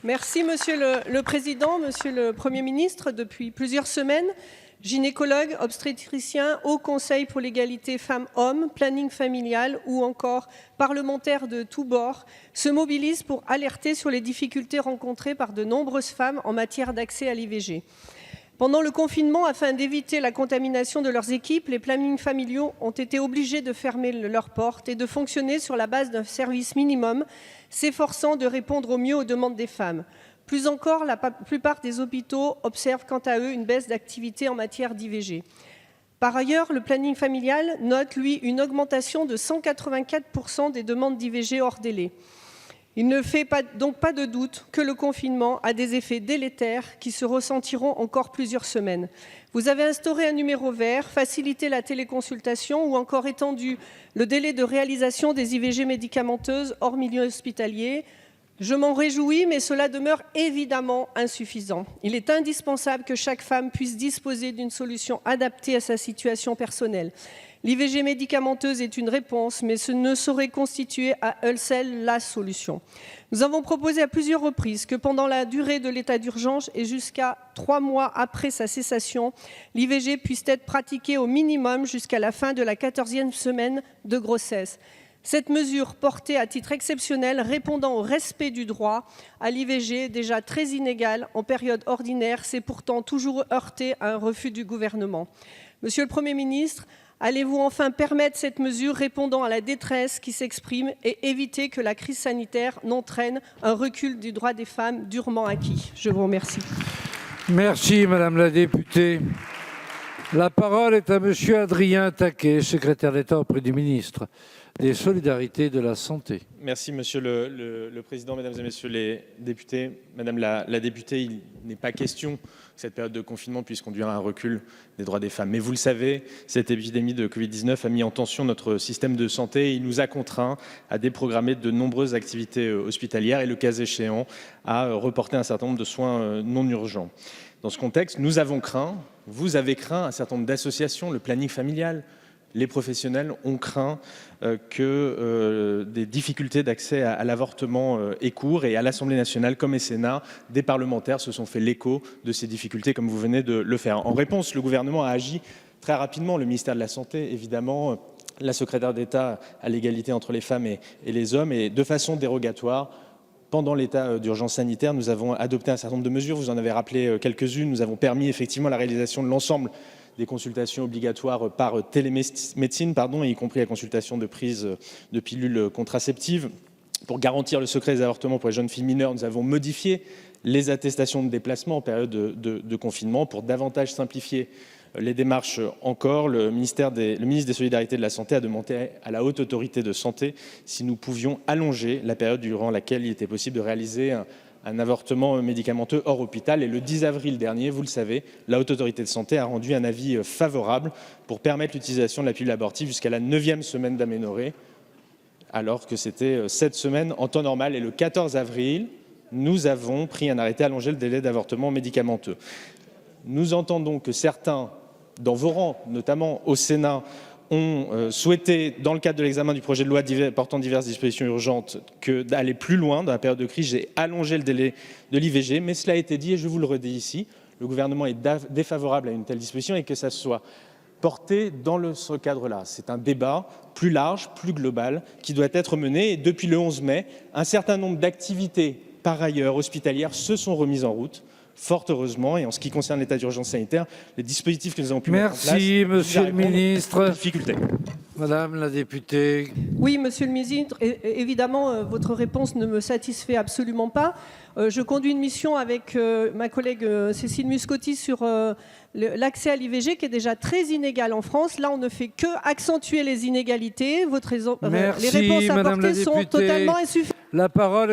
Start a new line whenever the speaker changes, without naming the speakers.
Merci Monsieur le Président, Monsieur le Premier ministre. Depuis plusieurs semaines, gynécologues, obstétriciens, Haut Conseil pour l'égalité femmes-hommes, planning familial ou encore parlementaires de tous bords se mobilisent pour alerter sur les difficultés rencontrées par de nombreuses femmes en matière d'accès à l'IVG. Pendant le confinement, afin d'éviter la contamination de leurs équipes, les plannings familiaux ont été obligés de fermer leurs portes et de fonctionner sur la base d'un service minimum, s'efforçant de répondre au mieux aux demandes des femmes. Plus encore, la plupart des hôpitaux observent quant à eux une baisse d'activité en matière d'IVG. Par ailleurs, le planning familial note, lui, une augmentation de 184% des demandes d'IVG hors délai. Il ne fait donc pas de doute que le confinement a des effets délétères qui se ressentiront encore plusieurs semaines. Vous avez instauré un numéro vert, facilité la téléconsultation ou encore étendu le délai de réalisation des IVG médicamenteuses hors milieu hospitalier. Je m'en réjouis, mais cela demeure évidemment insuffisant. Il est indispensable que chaque femme puisse disposer d'une solution adaptée à sa situation personnelle. L'IVG médicamenteuse est une réponse, mais ce ne saurait constituer à elle seule la solution. Nous avons proposé à plusieurs reprises que pendant la durée de l'état d'urgence et jusqu'à 3 mois après sa cessation, l'IVG puisse être pratiquée au minimum jusqu'à la fin de la 14e semaine de grossesse. Cette mesure portée à titre exceptionnel, répondant au respect du droit à l'IVG, déjà très inégal en période ordinaire, s'est pourtant toujours heurté à un refus du gouvernement. Monsieur le Premier ministre, allez-vous enfin permettre cette mesure répondant à la détresse qui s'exprime et éviter que la crise sanitaire n'entraîne un recul du droit des femmes durement acquis? Je vous remercie.
Merci Madame la députée. La parole est à Monsieur Adrien Taquet, secrétaire d'État auprès du ministre des Solidarités et de la Santé.
Merci Monsieur le Président, Mesdames et Messieurs les députés. Madame la députée, il n'est pas question que cette période de confinement puisse conduire à un recul des droits des femmes. Mais vous le savez, cette épidémie de Covid-19 a mis en tension notre système de santé et il nous a contraints à déprogrammer de nombreuses activités hospitalières et, le cas échéant, à reporter un certain nombre de soins non urgents. Dans ce contexte, nous avons craint, vous avez craint, un certain nombre d'associations, le planning familial, les professionnels ont craint que des difficultés d'accès à l'avortement aient cours, et à l'Assemblée nationale comme au Sénat, des parlementaires se sont fait l'écho de ces difficultés comme vous venez de le faire. En réponse, le gouvernement a agi très rapidement, le ministère de la Santé évidemment, la secrétaire d'État à l'égalité entre les femmes et les hommes, et de façon dérogatoire. Pendant l'état d'urgence sanitaire, nous avons adopté un certain nombre de mesures, vous en avez rappelé quelques-unes. Nous avons permis effectivement la réalisation de l'ensemble des consultations obligatoires par télémédecine, y compris la consultation de prise de pilules contraceptives. Pour garantir le secret des avortements pour les jeunes filles mineures, nous avons modifié les attestations de déplacement en période de confinement pour davantage simplifier les démarches encore. Le ministre des Solidarités et de la Santé a demandé à la Haute Autorité de Santé si nous pouvions allonger la période durant laquelle il était possible de réaliser un avortement médicamenteux hors hôpital. Et le 10 avril dernier, vous le savez, la Haute Autorité de Santé a rendu un avis favorable pour permettre l'utilisation de la pilule abortive jusqu'à la 9e semaine d'aménorrhée, alors que c'était 7 semaines en temps normal. Et le 14 avril, nous avons pris un arrêté allongeant le délai d'avortement médicamenteux. Nous entendons que certains, dans vos rangs, notamment au Sénat, ont souhaité, dans le cadre de l'examen du projet de loi portant diverses dispositions urgentes, d'aller plus loin dans la période de crise. J'ai allongé le délai de l'IVG, mais cela a été dit et je vous le redis ici, le gouvernement est défavorable à une telle disposition et que ça soit porté dans ce cadre-là. C'est un débat plus large, plus global, qui doit être mené. Et depuis le 11 mai, un certain nombre d'activités, par ailleurs hospitalières, se sont remises en route. Fort heureusement, et en ce qui concerne l'état d'urgence sanitaire, les dispositifs que nous avons pu mettre en place...
Merci, Monsieur le Ministre.
Difficultés.
Madame la députée.
Oui, Monsieur le Ministre, évidemment, votre réponse ne me satisfait absolument pas. Je conduis une mission avec ma collègue Cécile Muscotti sur l'accès à l'IVG qui est déjà très inégal en France. Là, on ne fait que accentuer les inégalités. Les réponses apportées sont totalement insuffisantes.
La parole est